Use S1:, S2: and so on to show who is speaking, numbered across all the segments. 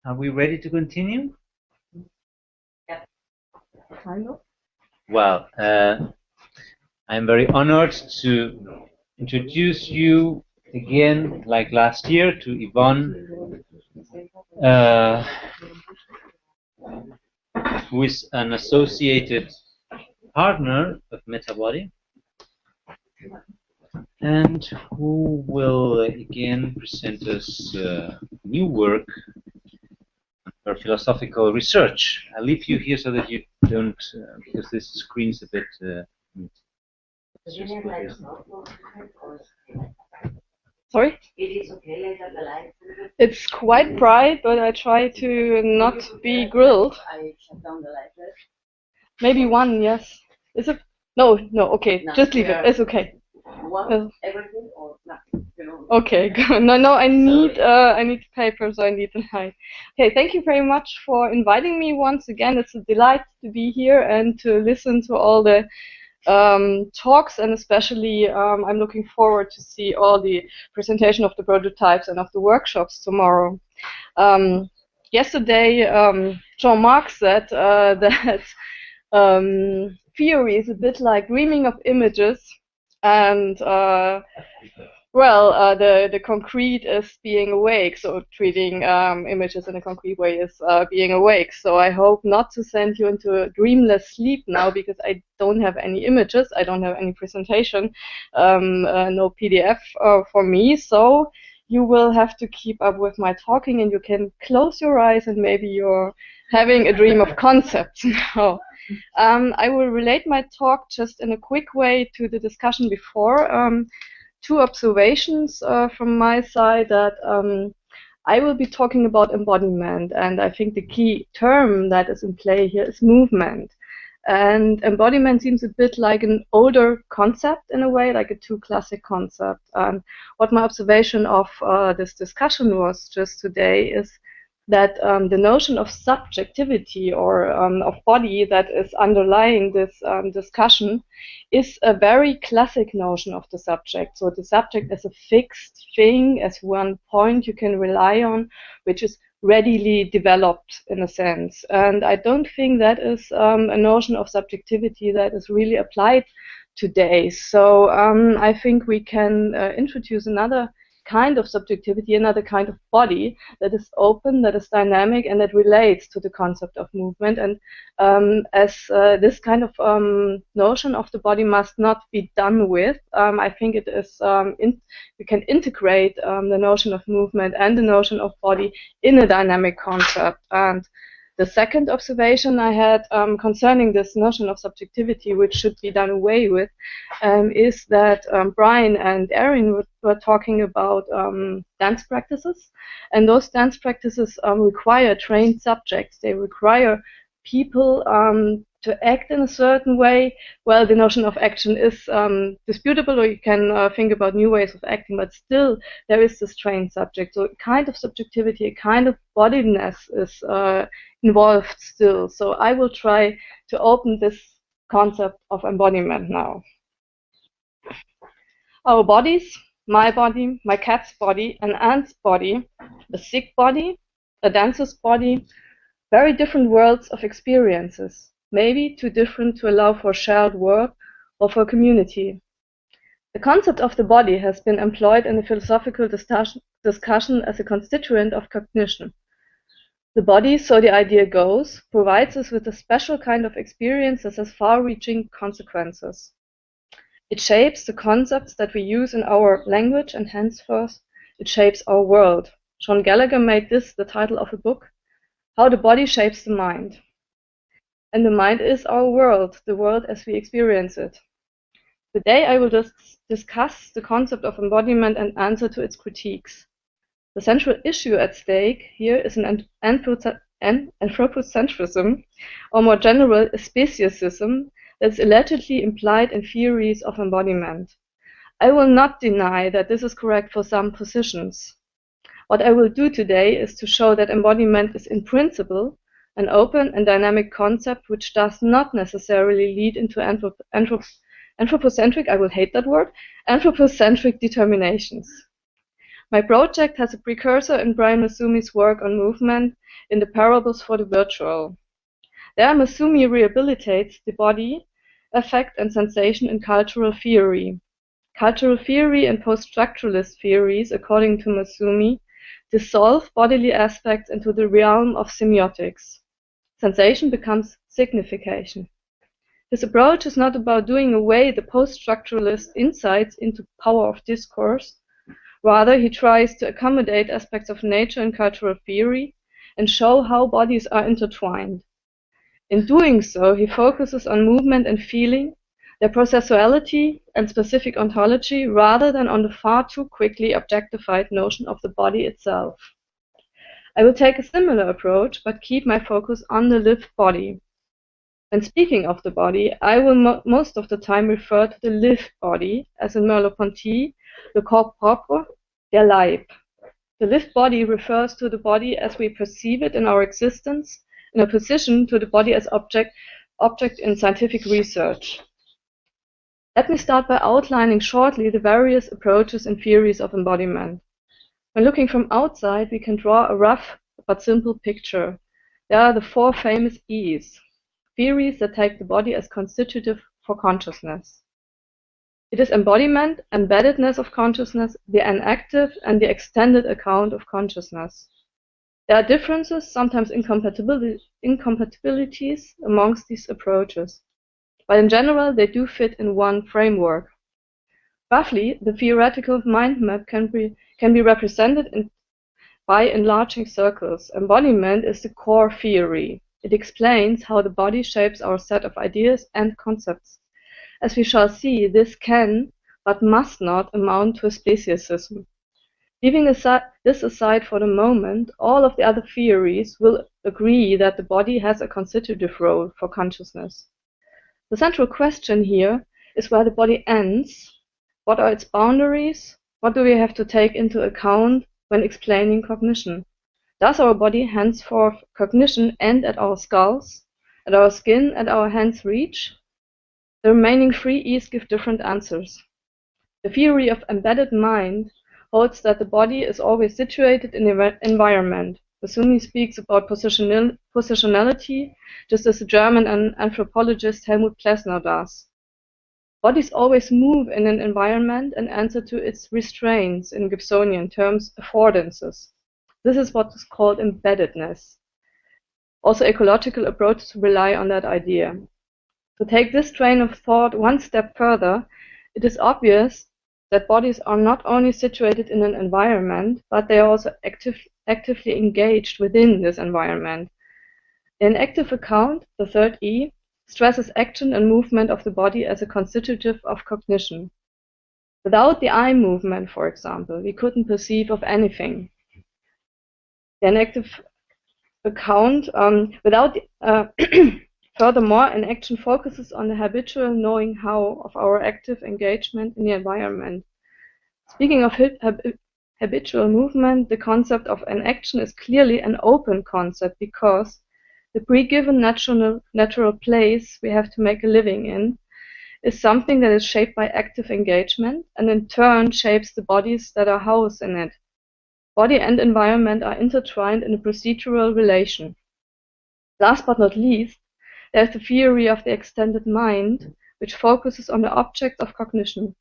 S1: Are we ready to continue?
S2: Yeah.
S1: Well, I'm very honored to introduce you again, like last year, to Yvonne, who is an associated partner of Metabody, and who will again present us new work for philosophical research. I'll leave you here so that you don't, because this screen is a bit.
S3: Sorry?
S2: It is okay like the lights.
S3: It's quite bright, but I try to not be grilled.
S2: I shut down the light.
S3: Maybe one, yes. Is it? No, okay.
S2: No,
S3: just leave it. It's okay.
S2: One, everything or nothing. You know.
S3: Okay. No. I need paper, so I need the light. Okay. Thank you very much for inviting me once again. It's a delight to be here and to listen to all the talks, and especially I'm looking forward to see all the presentation of the prototypes and of the workshops tomorrow. Yesterday, Jean-Marc said that theory is a bit like dreaming of images, and the concrete is being awake, so treating images in a concrete way is being awake. So I hope not to send you into a dreamless sleep now, because I don't have any images, I don't have any presentation, no PDF for me, so you will have to keep up with my talking, and you can close your eyes and maybe you're having a dream of concepts now. I will relate my talk just in a quick way to the discussion before. Two observations from my side, that I will be talking about embodiment, and I think the key term that is in play here is movement. And embodiment seems a bit like an older concept in a way, like a too classic concept. And what my observation of this discussion was just today is that the notion of subjectivity or of body that is underlying this discussion is a very classic notion of the subject. So the subject as a fixed thing, as one point you can rely on, which is readily developed in a sense. And I don't think that is a notion of subjectivity that is really applied today. So I think we can introduce another kind of subjectivity, another kind of body that is open, that is dynamic, and that relates to the concept of movement. And as this kind of notion of the body must not be done with, I think it is we can integrate the notion of movement and the notion of body in a dynamic concept. And the second observation I had concerning this notion of subjectivity, which should be done away with, is that Brian and Erin were talking about dance practices, and those dance practices require trained subjects. They require people to act in a certain way. Well, the notion of action is disputable, or you can think about new ways of acting, but still there is this trained subject. So a kind of subjectivity, a kind of bodiness is involved still. So I will try to open this concept of embodiment now. Our bodies, my body, my cat's body, an ant's body, a sick body, a dancer's body, very different worlds of experiences, maybe too different to allow for shared work or for community. The concept of the body has been employed in the philosophical discussion as a constituent of cognition. The body, so the idea goes, provides us with a special kind of experience that has far-reaching consequences. It shapes the concepts that we use in our language, and henceforth it shapes our world. John Gallagher made this the title of a book, How the Body Shapes the Mind. And the mind is our world, the world as we experience it. Today I will discuss the concept of embodiment and answer to its critiques. The central issue at stake here is an anthropocentrism, or more general, a speciesism, that's allegedly implied in theories of embodiment. I will not deny that this is correct for some positions. What I will do today is to show that embodiment is in principle an open and dynamic concept which does not necessarily lead into anthropocentric, I will hate that word, anthropocentric determinations. My project has a precursor in Brian Massumi's work on movement in the Parables for the Virtual. There, Massumi rehabilitates the body, affect, and sensation in cultural theory. Cultural theory and post-structuralist theories, according to Massumi, dissolve bodily aspects into the realm of semiotics. Sensation becomes signification. His approach is not about doing away the post-structuralist insights into power of discourse. Rather, he tries to accommodate aspects of nature and cultural theory and show how bodies are intertwined. In doing so, he focuses on movement and feeling, their processuality and specific ontology, rather than on the far too quickly objectified notion of the body itself. I will take a similar approach, but keep my focus on the lived body. When speaking of the body, I will most of the time refer to the lived body, as in Merleau-Ponty, le corps propre, der Leib. The lived body refers to the body as we perceive it in our existence, in opposition to the body as object in scientific research. Let me start by outlining shortly the various approaches and theories of embodiment. When looking from outside, we can draw a rough but simple picture. There are the four famous E's, theories that take the body as constitutive for consciousness. It is embodiment, embeddedness of consciousness, the enactive and the extended account of consciousness. There are differences, sometimes incompatibilities amongst these approaches, but in general they do fit in one framework. Roughly, the theoretical mind map can be represented by enlarging circles. Embodiment is the core theory. It explains how the body shapes our set of ideas and concepts. As we shall see, this can, but must not, amount to a speciesism. Leaving this aside for the moment, all of the other theories will agree that the body has a constitutive role for consciousness. The central question here is where the body ends. What are its boundaries? What do we have to take into account when explaining cognition? Does our body henceforth cognition end at our skulls, at our skin, at our hands' reach? The remaining three E's give different answers. The theory of embedded mind holds that the body is always situated in the environment. Massumi speaks about positionality, just as the German anthropologist Helmut Plessner does. Bodies always move in an environment and answer to its restraints, in Gibsonian terms, affordances. This is what is called embeddedness. Also, ecological approaches rely on that idea. To take this train of thought one step further, it is obvious that bodies are not only situated in an environment, but they are also actively engaged within this environment. An active account, the third E, stresses action and movement of the body as a constitutive of cognition. Without the eye movement, for example, we couldn't perceive of anything. The inactive account, furthermore, an action focuses on the habitual knowing how of our active engagement in the environment. Speaking of habitual movement, the concept of an action is clearly an open concept because the pre-given natural place we have to make a living in is something that is shaped by active engagement and in turn shapes the bodies that are housed in it. Body and environment are intertwined in a procedural relation. Last but not least, there is the theory of the extended mind, which focuses on the object of cognition.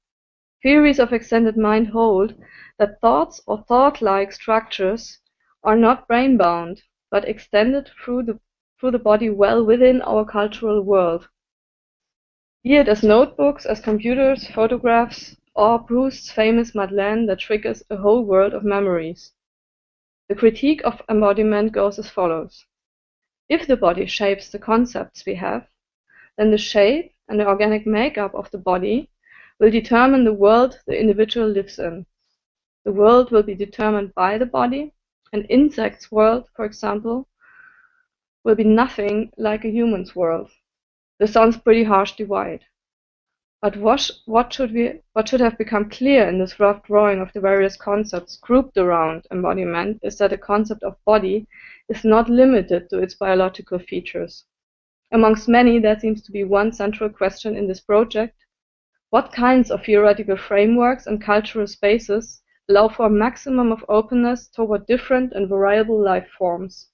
S3: Theories of extended mind hold that thoughts or thought-like structures are not brain-bound, but extended through the body well within our cultural world. Be it as notebooks, as computers, photographs, or Proust's famous Madeleine that triggers a whole world of memories. The critique of embodiment goes as follows. If the body shapes the concepts we have, then the shape and the organic makeup of the body will determine the world the individual lives in. The world will be determined by the body. An insect's world, for example, will be nothing like a human's world. This sounds pretty harsh divide. But what should have become clear in this rough drawing of the various concepts grouped around embodiment is that the concept of body is not limited to its biological features. Amongst many, there seems to be one central question in this project. What kinds of theoretical frameworks and cultural spaces allow for a maximum of openness toward different and variable life forms.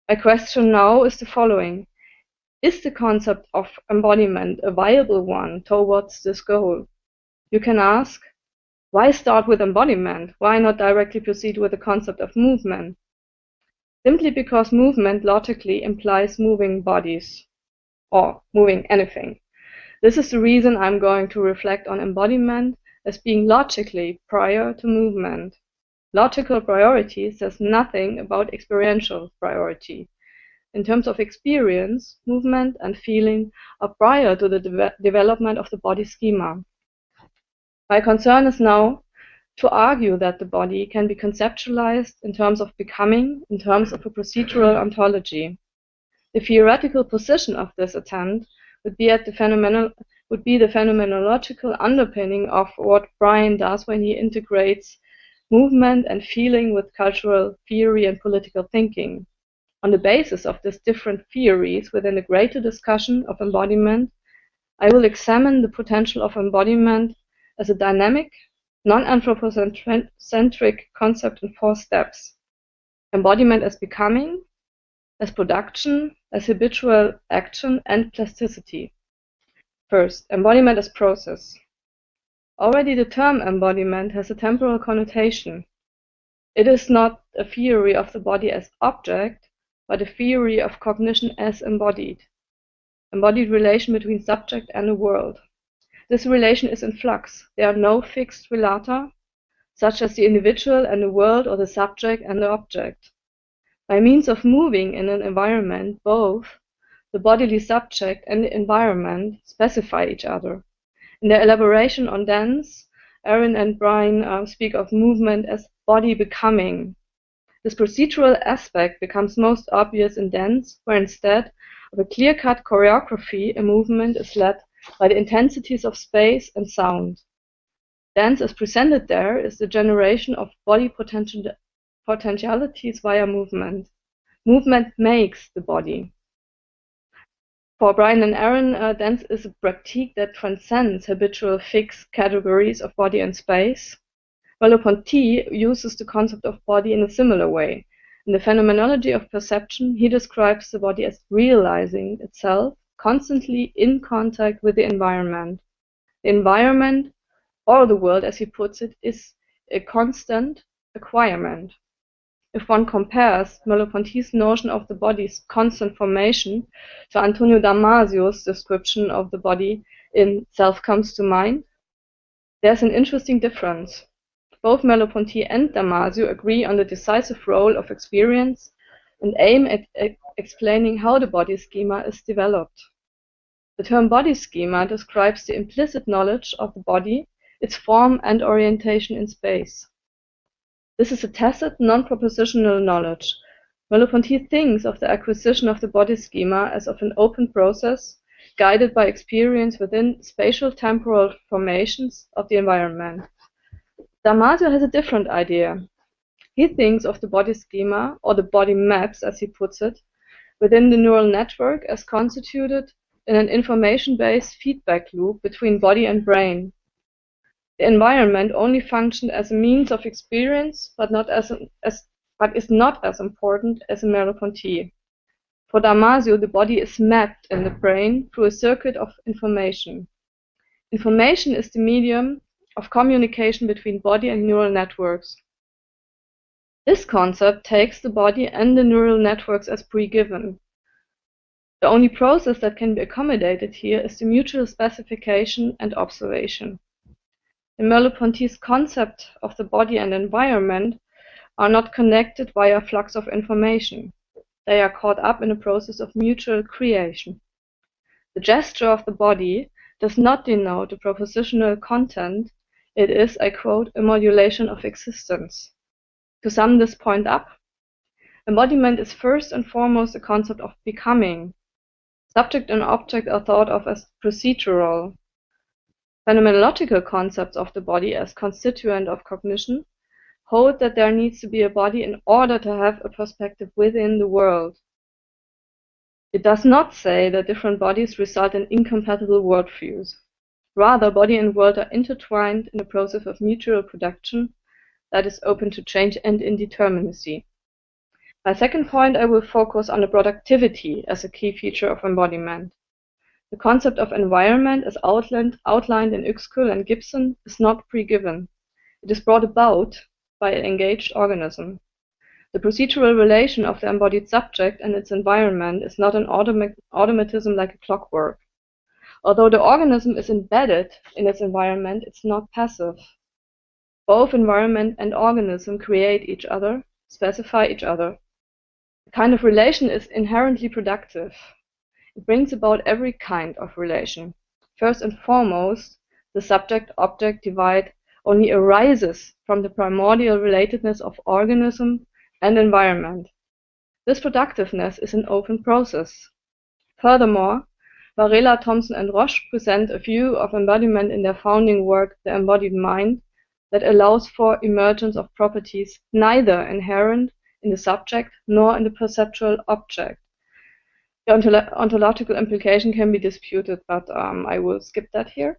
S3: My question now is the following. Is the concept of embodiment a viable one towards this goal? You can ask, why start with embodiment? Why not directly proceed with the concept of movement? Simply because movement logically implies moving bodies, or moving anything. This is the reason I'm going to reflect on embodiment as being logically prior to movement. Logical priority says nothing about experiential priority. In terms of experience, movement and feeling are prior to the development of the body schema. My concern is now to argue that the body can be conceptualized in terms of becoming, in terms of a procedural ontology. The theoretical position of this attempt would be the phenomenological underpinning of what Brian does when he integrates movement and feeling with cultural theory and political thinking. On the basis of these different theories within a greater discussion of embodiment, I will examine the potential of embodiment as a dynamic, non-anthropocentric concept in 4 steps. Embodiment as becoming, as production, as habitual action, and plasticity. First, embodiment as process. Already the term embodiment has a temporal connotation. It is not a theory of the body as object, but a theory of cognition as embodied relation between subject and the world. This relation is in flux. There are no fixed relata, such as the individual and the world or the subject and the object. By means of moving in an environment, both the bodily subject and the environment specify each other. In their elaboration on dance, Aaron and Brian speak of movement as body becoming. This procedural aspect becomes most obvious in dance, where instead of a clear-cut choreography, a movement is led by the intensities of space and sound. Dance as presented there is the generation of body potentialities via movement. Movement makes the body. For Brian and Aaron, dance is a practique that transcends habitual fixed categories of body and space. Merleau-Ponty uses the concept of body in a similar way. In the phenomenology of perception, he describes the body as realizing itself constantly in contact with the environment. The environment, or the world as he puts it, is a constant acquirement. If one compares Merleau-Ponty's notion of the body's constant formation to Antonio Damasio's description of the body in Self Comes to Mind, there's an interesting difference. Both Merleau-Ponty and Damasio agree on the decisive role of experience and aim at explaining how the body schema is developed. The term body schema describes the implicit knowledge of the body, its form and orientation in space. This is a tacit, non-propositional knowledge. Merleau-Ponty thinks of the acquisition of the body schema as of an open process, guided by experience within spatial temporal formations of the environment. Damasio has a different idea. He thinks of the body schema, or the body maps as he puts it, within the neural network as constituted in an information-based feedback loop between body and brain. The environment only functioned as a means of experience, but is not as important as in Merleau-Ponty. For Damasio, the body is mapped in the brain through a circuit of information. Information is the medium of communication between body and neural networks. This concept takes the body and the neural networks as pre-given. The only process that can be accommodated here is the mutual specification and observation. In Merleau-Ponty's concept of the body and environment are not connected via flux of information. They are caught up in a process of mutual creation. The gesture of the body does not denote a propositional content. It is, I quote, a modulation of existence. To sum this point up, embodiment is first and foremost a concept of becoming. Subject and object are thought of as procedural. Phenomenological concepts of the body as constituent of cognition hold that there needs to be a body in order to have a perspective within the world. It does not say that different bodies result in incompatible worldviews. Rather, body and world are intertwined in a process of mutual production, that is open to change and indeterminacy. My second point, I will focus on the productivity as a key feature of embodiment. The concept of environment, as outlined in Uexküll and Gibson, is not pre-given. It is brought about by an engaged organism. The procedural relation of the embodied subject and its environment is not an automatism like a clockwork. Although the organism is embedded in its environment, it's not passive. Both environment and organism create each other, specify each other. The kind of relation is inherently productive. It brings about every kind of relation. First and foremost, the subject-object divide only arises from the primordial relatedness of organism and environment. This productiveness is an open process. Furthermore, Varela, Thompson, and Roche present a view of embodiment in their founding work, The Embodied Mind, that allows for emergence of properties neither inherent in the subject nor in the perceptual object. The ontological implication can be disputed, but I will skip that here.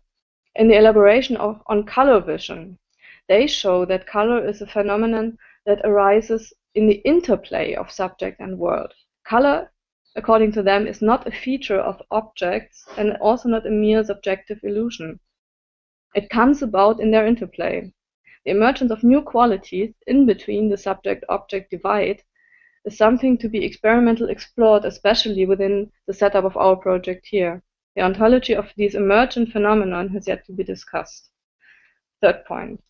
S3: In the elaboration on color vision, they show that color is a phenomenon that arises in the interplay of subject and world. Color, according to them, is not a feature of objects and also not a mere subjective illusion. It comes about in their interplay. The emergence of new qualities in between the subject-object divide is something to be experimentally explored, especially within the setup of our project here. The ontology of these emergent phenomena has yet to be discussed. Third point.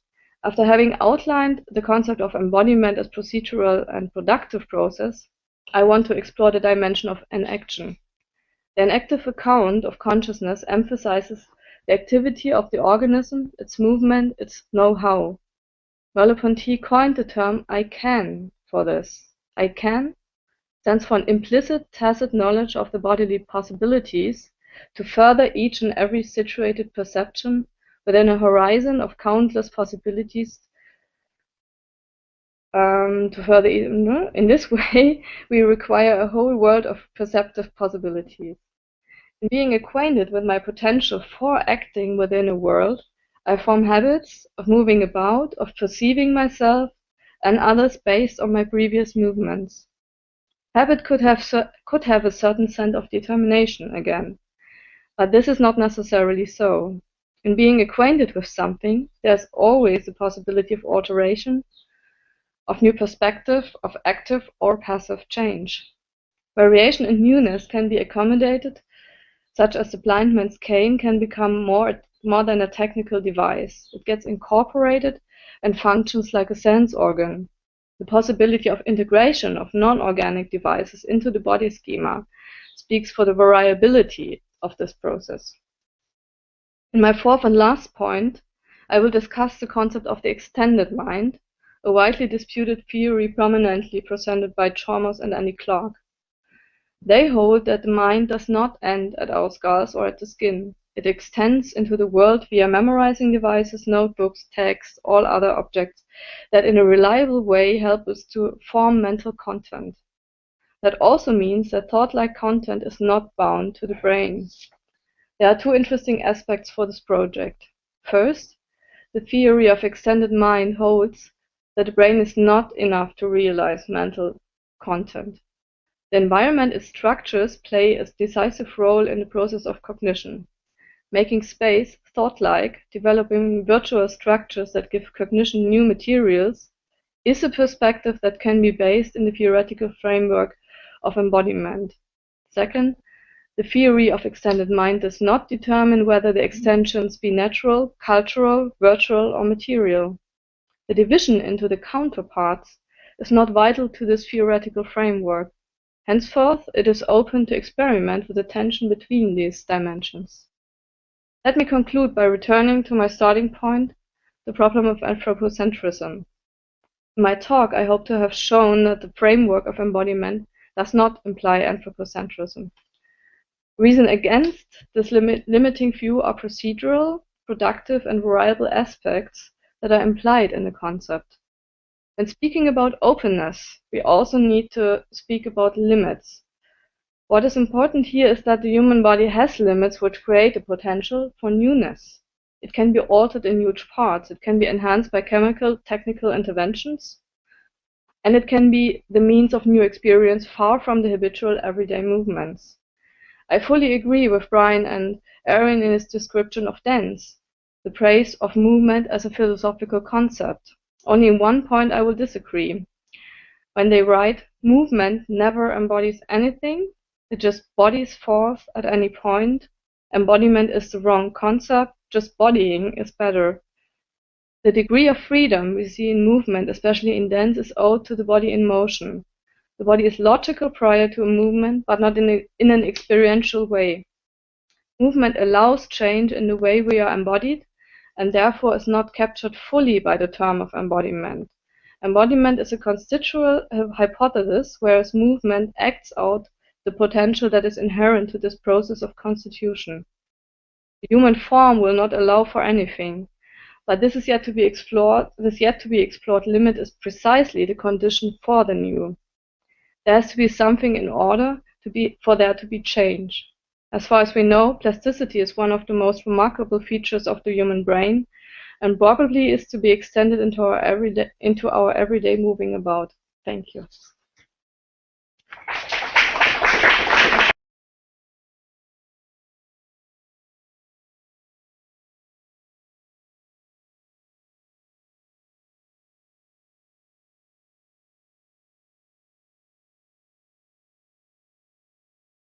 S3: After having outlined the concept of embodiment as procedural and productive process, I want to explore the dimension of enaction. The enactive account of consciousness emphasizes the activity of the organism, its movement, its know-how. Merleau-Ponty coined the term I can for this. I can stands for an implicit, tacit knowledge of the bodily possibilities to further each and every situated perception within a horizon of countless possibilities. In this way, we require a whole world of perceptive possibilities. In being acquainted with my potential for acting within a world, I form habits of moving about, of perceiving myself and others based on my previous movements. Habit could have a certain sense of determination again, but this is not necessarily so. In being acquainted with something, there's always the possibility of alteration, of new perspective, of active or passive change. Variation and newness can be accommodated, such as the blind man's cane can become more than a technical device. It gets incorporated and functions like a sense organ. The possibility of integration of non-organic devices into the body schema speaks for the variability of this process. In my fourth and last point, I will discuss the concept of the extended mind, a widely disputed theory prominently presented by Chalmers and Andy Clark. They hold that the mind does not end at our skulls or at the skin. It extends into the world via memorizing devices, notebooks, texts, all other objects that in a reliable way help us to form mental content. That also means that thought-like content is not bound to the brain. There are two interesting aspects for this project. First, the theory of extended mind holds that the brain is not enough to realize mental content. The environment, its structures, play a decisive role in the process of cognition. Making space thought-like, developing virtual structures that give cognition new materials, is a perspective that can be based in the theoretical framework of embodiment. Second, the theory of extended mind does not determine whether the extensions be natural, cultural, virtual, or material. The division into the counterparts is not vital to this theoretical framework. Henceforth, it is open to experiment with the tension between these dimensions. Let me conclude by returning to my starting point, the problem of anthropocentrism. In my talk, I hope to have shown that the framework of embodiment does not imply anthropocentrism. Reason against this limiting view are procedural, productive, and variable aspects that are implied in the concept. When speaking about openness, we also need to speak about limits. What is important here is that the human body has limits which create a potential for newness. It can be altered in huge parts. It can be enhanced by chemical, technical interventions. And it can be the means of new experience far from the habitual everyday movements. I fully agree with Brian and Aaron in his description of dance, the praise of movement as a philosophical concept. Only in one point I will disagree. When they write, movement never embodies anything, it just bodies forth at any point. Embodiment is the wrong concept, just bodying is better. The degree of freedom we see in movement, especially in dance, is owed to the body in motion. The body is logical prior to a movement, but not in an experiential way. Movement allows change in the way we are embodied, and therefore is not captured fully by the term of embodiment. Embodiment is a constitutional hypothesis, whereas movement acts out the potential that is inherent to this process of constitution. The human form will not allow for anything, but this is yet to be explored. This yet to be explored limit is precisely the condition for the new. There has to be something in order for there to be change. As far as we know, plasticity is one of the most remarkable features of the human brain, and probably is to be extended into our everyday moving about. Thank you.